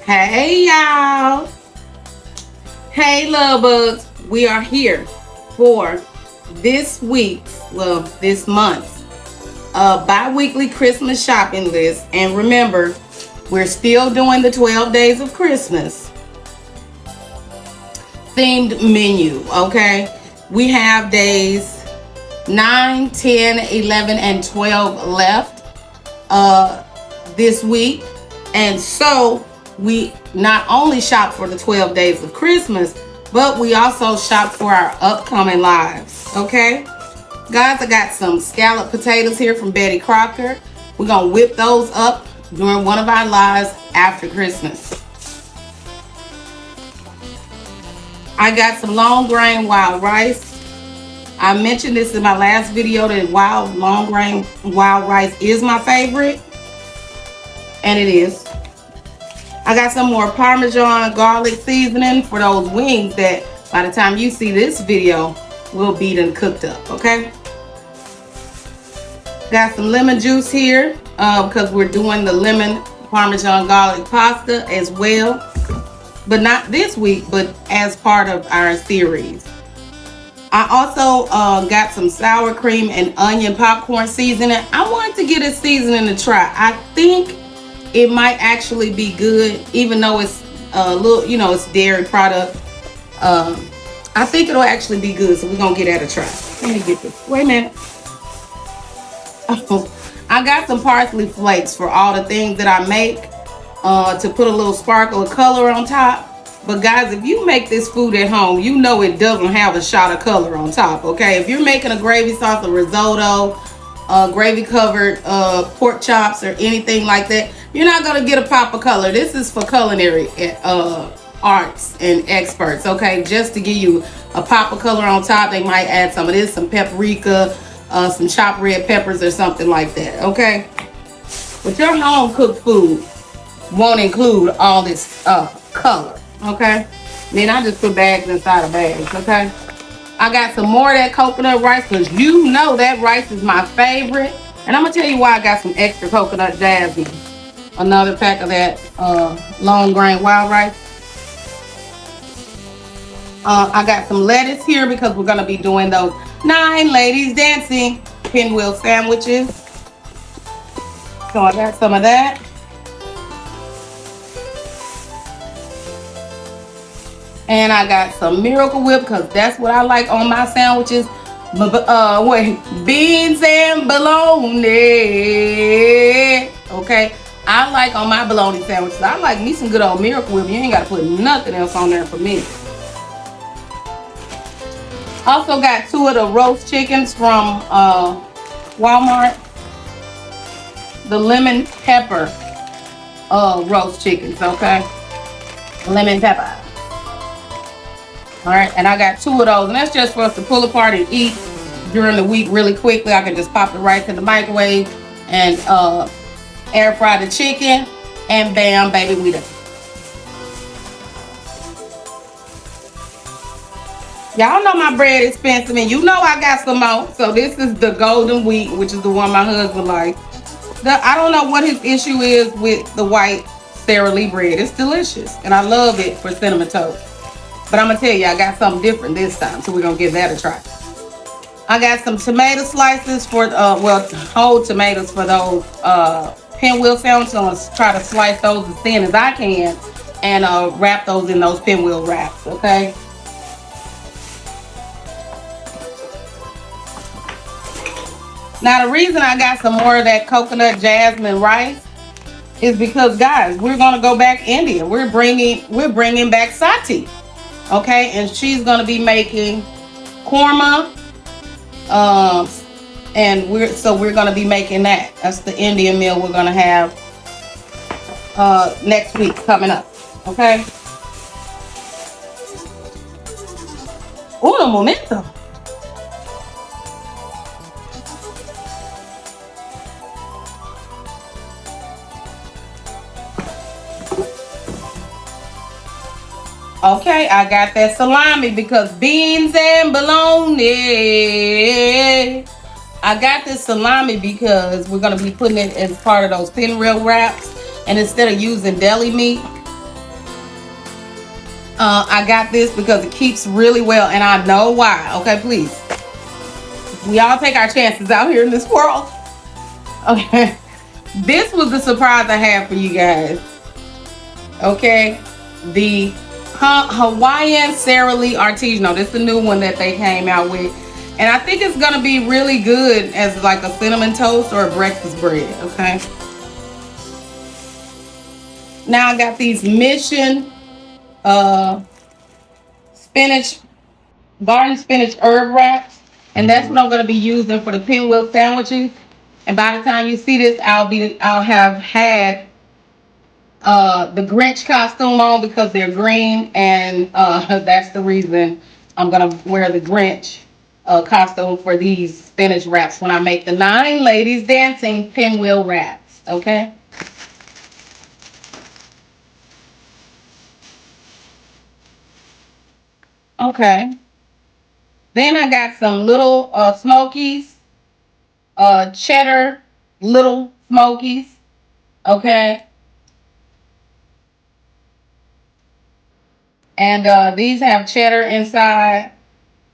Hey y'all. Hey love bugs. We are here for this week's, this month's bi-weekly Christmas shopping list. And remember, we're still doing the 12 days of Christmas themed menu, okay? We have days 9, 10, 11, and 12 left this week. And so we not only shop for the 12 days of Christmas, but we also shop for our upcoming lives, okay? Guys, I got some scalloped potatoes here from Betty Crocker. We're going to whip those up during one of our lives after Christmas. I got some long grain wild rice. I mentioned this in my last video that long grain wild rice is my favorite. And it is. I got some more Parmesan garlic seasoning for those wings that by the time you see this video will be done cooked up, okay? Got some lemon juice here because we're doing the lemon Parmesan garlic pasta as well. But not this week, but as part of our series. I also got some sour cream and onion popcorn seasoning. I wanted to get a seasoning to try. I think it might actually be good, even though it's a little, it's dairy product. I think it'll actually be good, so we're gonna give that a try. Let me get this. Wait a minute. I got some parsley flakes for all the things that I make to put a little sparkle of color on top. But guys, if you make this food at home, you know it doesn't have a shot of color on top, okay? If you're making a gravy sauce, a risotto, gravy covered pork chops or anything like that, you're not gonna get a pop of color. This is for culinary arts and experts, okay? Just to give you a pop of color on top, they might add some of this, some paprika, some chopped red peppers or something like that, okay? But your home cooked food won't include all this color, okay? Then I just put bags inside of bags, okay? I got some more of that coconut rice because you know that rice is my favorite. And I'm going to tell you why I got some extra coconut jasmine. Another pack of that long grain wild rice. I got some lettuce here because we're going to be doing those 9 ladies dancing pinwheel sandwiches. So I got some of that. And I got some Miracle Whip because that's what I like on my sandwiches. Beans and bologna. Okay. I like on my bologna sandwiches. I like me some good old Miracle Whip. You ain't got to put nothing else on there for me. Also got 2 of the roast chickens from Walmart. The lemon pepper roast chickens, okay? Lemon pepper. All right, and I got 2 of those, and that's just for us to pull apart and eat during the week really quickly. I can just pop the rice in the microwave and air fry the chicken, and bam, baby, we done. Y'all know my bread is expensive, and you know I got some more. So this is the golden wheat, which is the one my husband likes. I don't know what his issue is with the white Sara Lee bread. It's delicious, and I love it for cinnamon toast. But I'm going to tell you, I got something different this time, so we're going to give that a try. I got some tomato slices for, whole tomatoes for those pinwheel sandwiches. I'm going to try to slice those as thin as I can and wrap those in those pinwheel wraps, okay? Now, the reason I got some more of that coconut jasmine rice is because, guys, we're going to go back Indian. We're bringing back Sati. Okay, and she's gonna be making korma, and we're gonna be making that. That's the Indian meal we're gonna have next week coming up. Okay. Un momento. Okay, I got that salami because beans and bologna. I got this salami because we're going to be putting it as part of those pinwheel wraps. And instead of using deli meat, I got this because it keeps really well, and I know why. Okay, please. We all take our chances out here in this world. Okay. This was the surprise I had for you guys. Okay. The Hawaiian Sara Lee Artisanal. This is the new one that they came out with. And I think it's going to be really good as like a cinnamon toast or a breakfast bread. Okay. Now I got these Mission spinach, garden spinach herb wraps. And that's what I'm going to be using for the pinwheel sandwiches. And by the time you see this, I'll have had the Grinch costume on because they're green, and that's the reason I'm gonna wear the Grinch costume for these spinach wraps when I make the 9 ladies dancing pinwheel wraps. Okay. Okay. Then I got some little smokies, cheddar little smokies. Okay. And these have cheddar inside.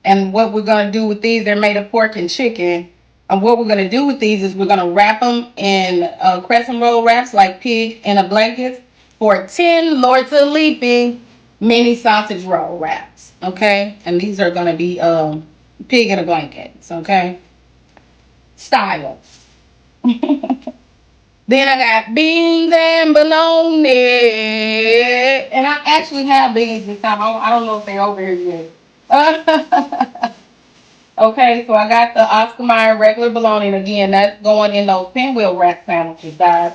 And what we're going to do with these, they're made of pork and chicken. And what we're going to do with these is we're going to wrap them in crescent roll wraps like pig in a blanket for 10 Lords of Leaping mini sausage roll wraps. Okay? And these are going to be pig in a blanket. Okay? Style. Then I got beans and bologna. And I actually have beans this time. I don't know if they're over here yet. Okay, so I got the Oscar Mayer regular bologna. And again, that's going in those pinwheel wrap sandwiches, guys.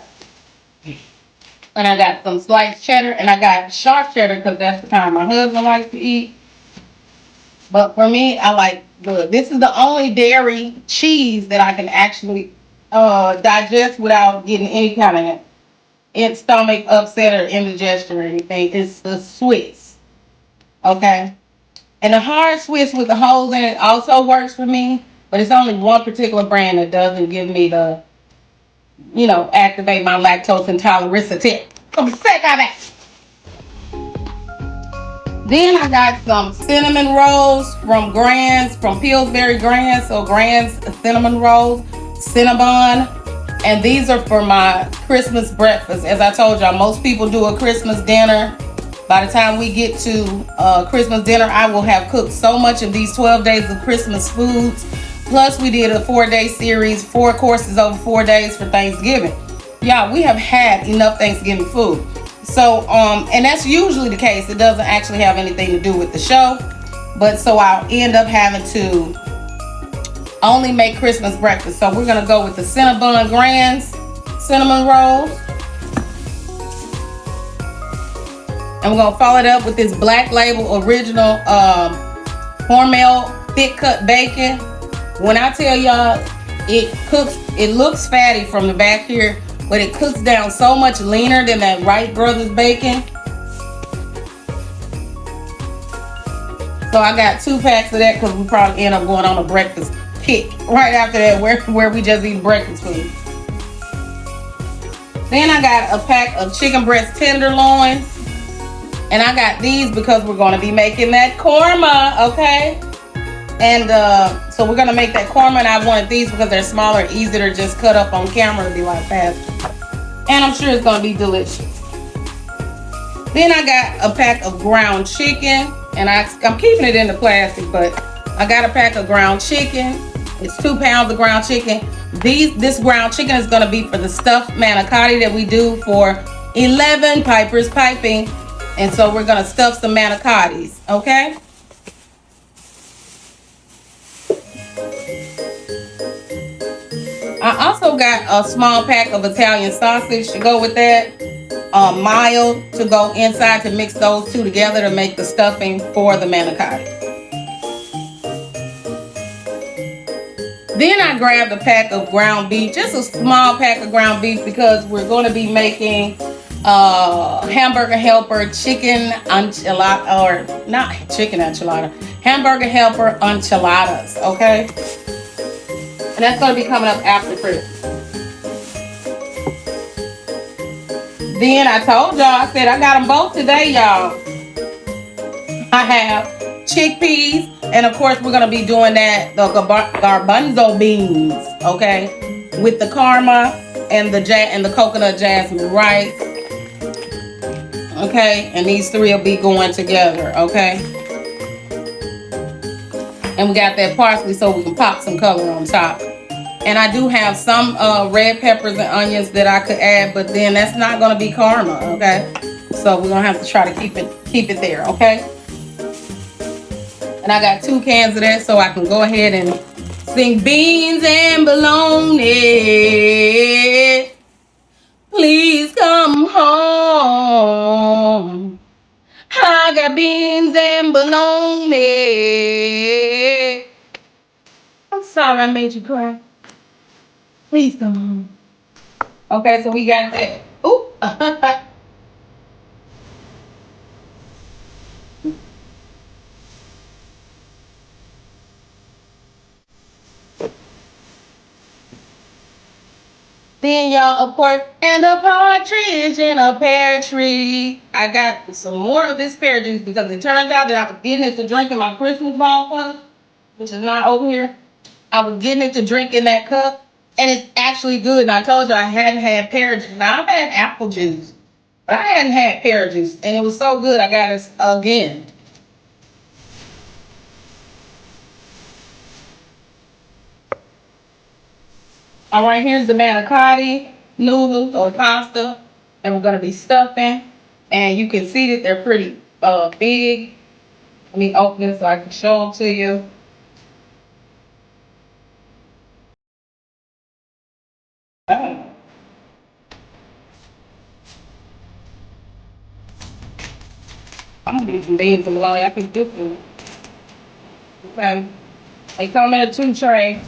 And I got some sliced cheddar. And I got sharp cheddar because that's the kind my husband likes to eat. But for me, I like this is the only dairy cheese that I can actually digest without getting any kind of stomach upset or indigestion or anything. It's the Swiss. Okay. And the hard Swiss with the holes in it also works for me. But it's only one particular brand that doesn't give me the, activate my lactose intolerance. I'm sick of it. Then I got some cinnamon rolls from Pillsbury Grands. So Grands cinnamon rolls, Cinnabon. And these are for my Christmas breakfast. As I told y'all, most people do a Christmas dinner. By the time we get to Christmas dinner, I will have cooked so much of these 12 days of Christmas foods. Plus, we did a 4-day series, 4 courses over 4 days for Thanksgiving. Yeah, we have had enough Thanksgiving food. So, and that's usually the case. It doesn't actually have anything to do with the show. But so I'll end up having to only make Christmas breakfast. So we're going to go with the Cinnabon Grands cinnamon rolls. And we're going to follow it up with this Black Label original Hormel thick cut bacon. When I tell y'all, it looks fatty from the back here, but it cooks down so much leaner than that Wright Brothers bacon. So I got 2 packs of that because we probably end up going on a breakfast kick right after that where we just eat breakfast food. Then I got a pack of chicken breast tenderloins. And I got these because we're going to be making that korma, okay? And so we're going to make that korma, and I wanted these because they're smaller, easier to just cut up on camera to be like faster. And I'm sure it's going to be delicious. Then I got a pack of ground chicken, and I'm keeping it in the plastic, but I got a pack of ground chicken. It's 2 pounds of ground chicken. This ground chicken is going to be for the stuffed manicotti that we do for 11 Pipers Piping. And so we're going to stuff some manicottis, okay? I also got a small pack of Italian sausage to go with that. Mild to go inside to mix those two together to make the stuffing for the manicotti. Then I grabbed a pack of ground beef, just a small pack of ground beef because we're going to be making hamburger helper chicken enchilada, or not chicken enchilada, hamburger helper enchiladas, okay? And that's going to be coming up after Christmas. Then I told y'all, I said I got them both today, y'all. I have chickpeas, and of course we're gonna be doing the garbanzo beans, okay, with the karma and the coconut jasmine rice, okay, and these three will be going together, okay. And we got that parsley so we can pop some color on top. And I do have some red peppers and onions that I could add, but then that's not gonna be karma, okay. So we're gonna have to try to keep it there, okay. And I got 2 cans of that, so I can go ahead and sing beans and bologna. Please come home. I got beans and bologna. I'm sorry I made you cry. Please come home. Okay, so we got that. Ooh. Then y'all, of course, and a partridge in a pear tree. I got some more of this pear juice because it turns out that I was getting it to drink in my Christmas ball cup, which is not over here. I was getting it to drink in that cup, and it's actually good. And I told you I hadn't had pear juice. Now I've had apple juice, but I hadn't had pear juice, and it was so good I got it again. All right, here's the manicotti noodles or pasta, and we're gonna be stuffing. And you can see that they're pretty big. Let me open this so I can show them to you. Oh. I'm gonna do some beans and bologna. I can do them. Okay. They come in a 2 tray.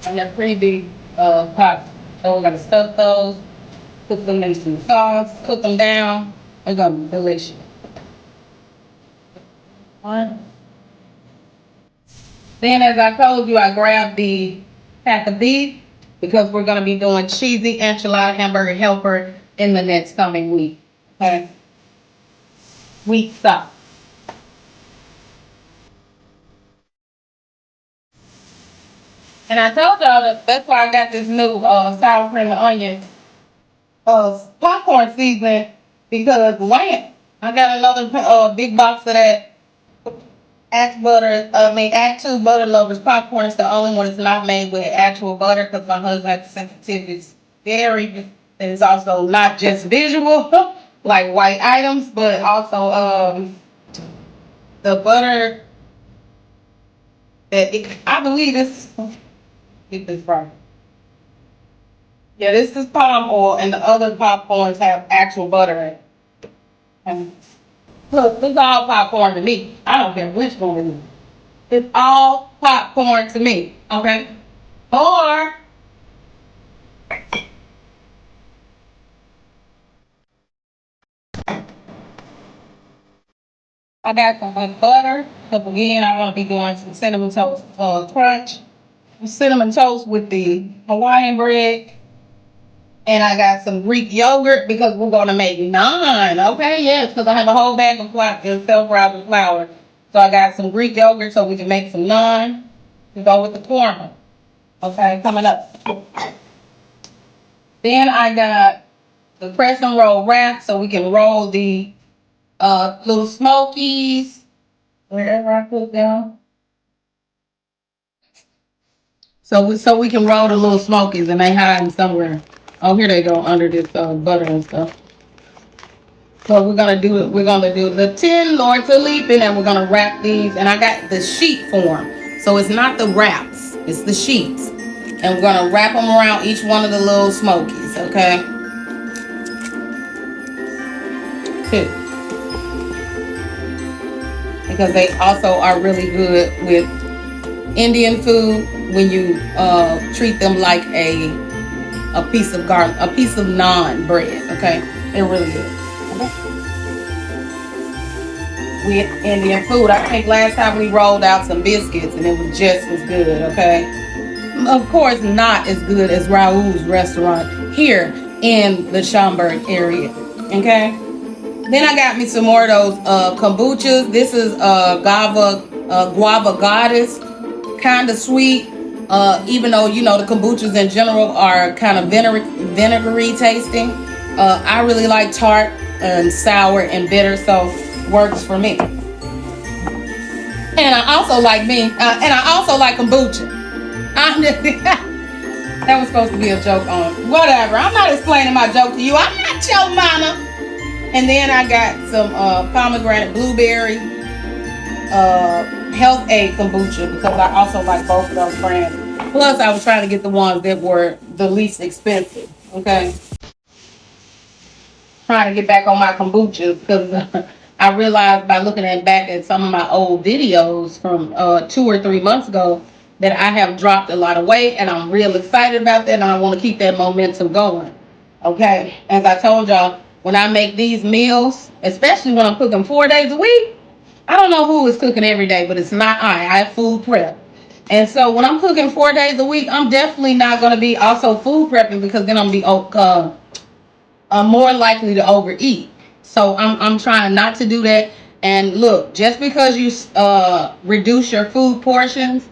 And they're pretty big pots. So we're gonna stuff those, put them in some sauce, cook them down. They're gonna be delicious. One. Then, as I told you, I grabbed the pack of beef because we're going to be doing cheesy enchilada hamburger helper in the next coming week. Okay. Week stop. And I told y'all that's why I got this new sour cream and onion popcorn seasoning because wham, I got another big box of that Act 2 Butter Lovers popcorn. It's the only one that's not made with actual butter because my husband has sensitivity to dairy. And it's also not just visual, like white items, but also the butter I believe this, get this right. Yeah, this is palm oil and the other popcorns have actual butter in it. And look, this is all popcorn to me. I don't care which one it is. It's all popcorn to me, okay? Or I got some butter. Because again, I'm gonna be doing some cinnamon toast crunch. Cinnamon toast with the Hawaiian bread. And I got some Greek yogurt because we're gonna make naan. Okay, yes, because I have a whole bag of self-rising flour. So I got some Greek yogurt so we can make some naan to go with the korma. Okay, coming up. Then I got the press and roll wrap so we can roll the little smokies wherever I put them. So we can roll the little smokies and they hiding somewhere. Oh, here they go under this butter and stuff. So we're gonna do it. We're gonna do the 10 Lords of Leaping, and we're gonna wrap these. And I got the sheet form, so it's not the wraps, it's the sheets. And we're gonna wrap them around each one of the little smokies. Okay. 2, because they also are really good with Indian food when you treat them like a piece of a piece of naan bread. Okay, they're really good. Okay. With Indian food, I think last time we rolled out some biscuits and it was just as good. Okay, of course not as good as Raoul's restaurant here in the Schaumburg area. Okay, Then I got me some more of those kombuchas. This is guava goddess, kind of sweet. Even though you know the kombuchas in general are kind of vinegary tasting, I really like tart and sour and bitter, so works for me. And I also like kombucha. That was supposed to be a joke on whatever. I'm not explaining my joke to you. I'm not your mama. And then I got some pomegranate blueberry health aid kombucha because I also like both of those brands. Plus, I was trying to get the ones that were the least expensive. Okay, trying to get back on my kombucha because I realized by looking back at some of my old videos from 2 or 3 months ago that I have dropped a lot of weight, and I'm real excited about that, and I want to keep that momentum going. Okay, as I told y'all, when I make these meals, especially when I'm cooking 4 days a week, I don't know who is cooking every day, but it's not I have food prep. And so when I'm cooking 4 days a week, I'm definitely not going to be also food prepping because then I'm going to be more likely to overeat. So I'm trying not to do that. And look, just because you reduce your food portions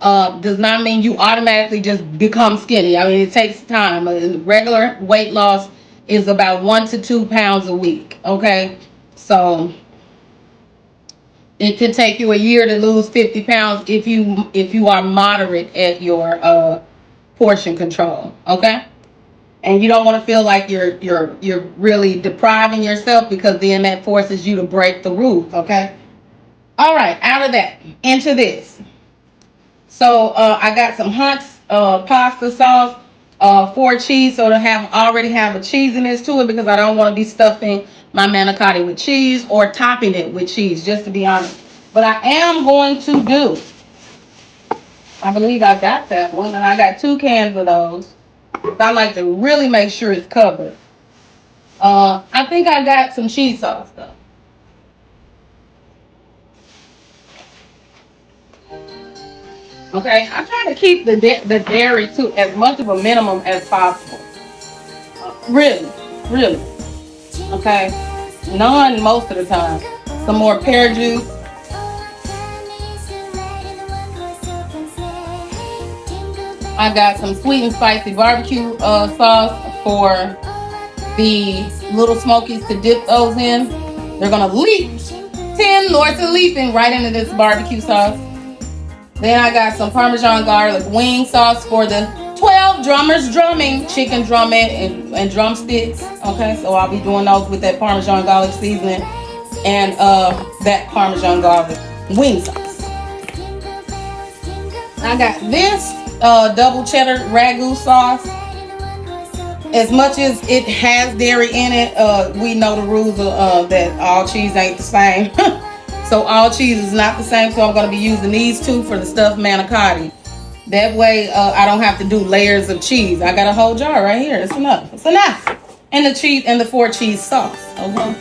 does not mean you automatically just become skinny. I mean, it takes time. Regular weight loss is about 1 to 2 pounds a week. Okay, so it could take you a year to lose 50 pounds if you are moderate at your portion control. Okay. And you don't want to feel like you're really depriving yourself because then that forces you to break the rules. Okay. All right. Out of that into this. So I got some Hunt's pasta sauce, 4 cheese, so to already have a cheesiness to it because I don't want to be stuffing my manicotti with cheese or topping it with cheese, just to be honest. But I am going to do. I believe I got that one, and I got 2 cans of those. I like to really make sure it's covered. I think I got some cheese sauce though. Okay, I try to keep the dairy to as much of a minimum as possible. Really, really. Okay, none most of the time. Some more pear juice. I got some sweet and spicy barbecue sauce for the little smokies to dip those in. They're gonna leap 10 lords of leaping right into this barbecue sauce. Then I got some Parmesan garlic wing sauce for the 12 drummers drumming chicken drumette and drumsticks. Okay, so I'll be doing those with that Parmesan garlic seasoning and that Parmesan garlic wing sauce. I got this double cheddar ragu sauce. As much as it has dairy in it, we know the rules that all cheese ain't the same. So all cheese is not the same, so I'm going to be using these 2 for the stuffed manicotti. That way I don't have to do layers of cheese. I got a whole jar right here. It's enough. It's enough. And the cheese and the 4 cheese sauce. Okay.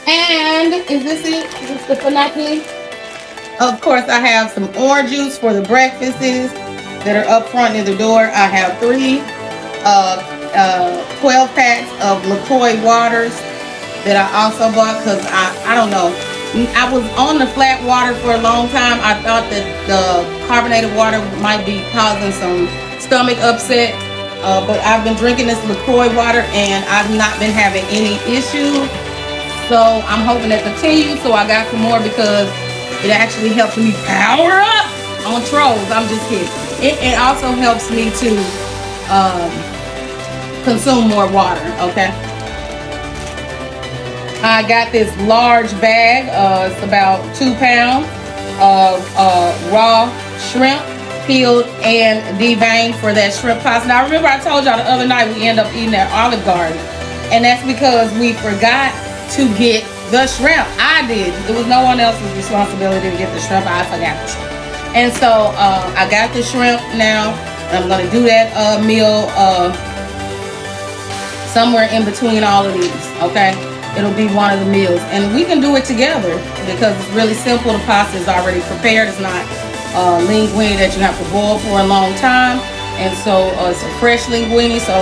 And is this it? Is this the panoply? Of course, I have some orange juice for the breakfasts that are up front in the door. I have 3 12 packs of LaCroix waters that I also bought because I don't know. I was on the flat water for a long time. I thought that the carbonated water might be causing some stomach upset. But I've been drinking this LaCroix water and I've not been having any issues. So I'm hoping that continues. So I got some more because it actually helps me power up on trolls. I'm just kidding. It also helps me to consume more water. Okay. I got this large bag. It's about 2 pounds of raw shrimp, peeled and deveined for that shrimp pasta. Now, remember I told y'all the other night we ended up eating at Olive Garden, and that's because we forgot to get the shrimp. I did. It was no one else's responsibility to get the shrimp. I forgot the shrimp. And so I got the shrimp now. I'm going to do that meal somewhere in between all of these, okay? It'll be one of the meals. And we can do it together because it's really simple. The pasta is already prepared. It's not linguine that you have to boil for a long time. And so it's a fresh linguine, so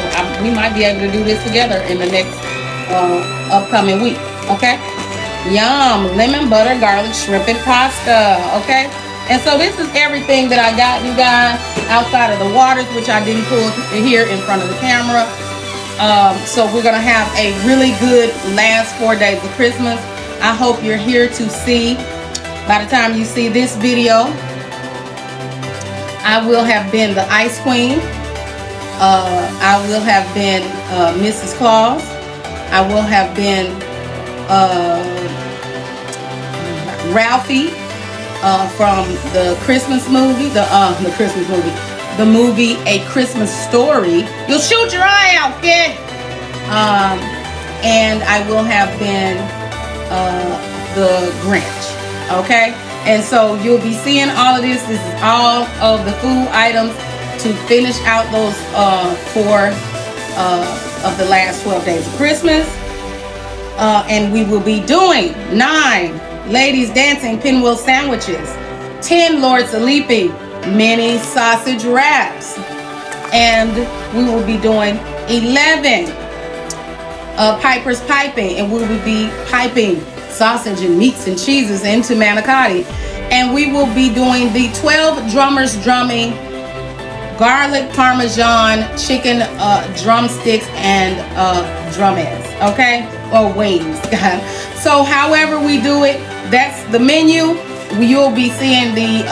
we might be able to do this together in the next upcoming week. Okay? Yum, lemon butter garlic shrimp and pasta. Okay? And so this is everything that I got, you guys, outside of the waters, which I didn't pull here in front of the camera. So we're going to have a really good last 4 days of Christmas. I hope you're here to see. By the time you see this video, I will have been the Ice Queen. I will have been Mrs. Claus. I will have been Ralphie from the Christmas movie, the movie A Christmas Story. You'll shoot your eye out, kid. And I will have been the Grinch. Okay, and so you'll be seeing all of this. This is all of the food items to finish out those 4 of the last 12 days of Christmas. And we will be doing 9 ladies dancing pinwheel sandwiches, 10 Lords of Leaping mini sausage wraps, and we will be doing 11 Piper's Piping, and we will be piping sausage and meats and cheeses into manicotti. And we will be doing the 12 drummers drumming garlic parmesan chicken drumsticks and drumettes, okay, or wings. So however we do it, that's the menu. You'll be seeing the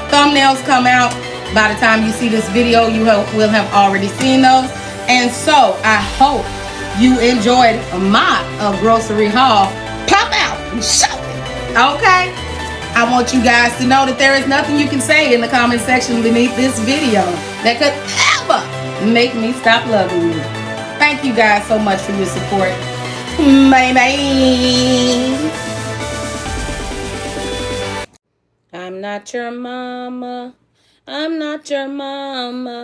thumbnails come out. By the time you see this video, you will have already seen those. And so I hope you enjoyed my grocery haul. Pop out and show it, okay? I want you guys to know that there is nothing you can say in the comment section beneath this video that could ever make me stop loving you. Thank you guys so much for your support. Bye bye. I'm not your mama. I'm not your mama.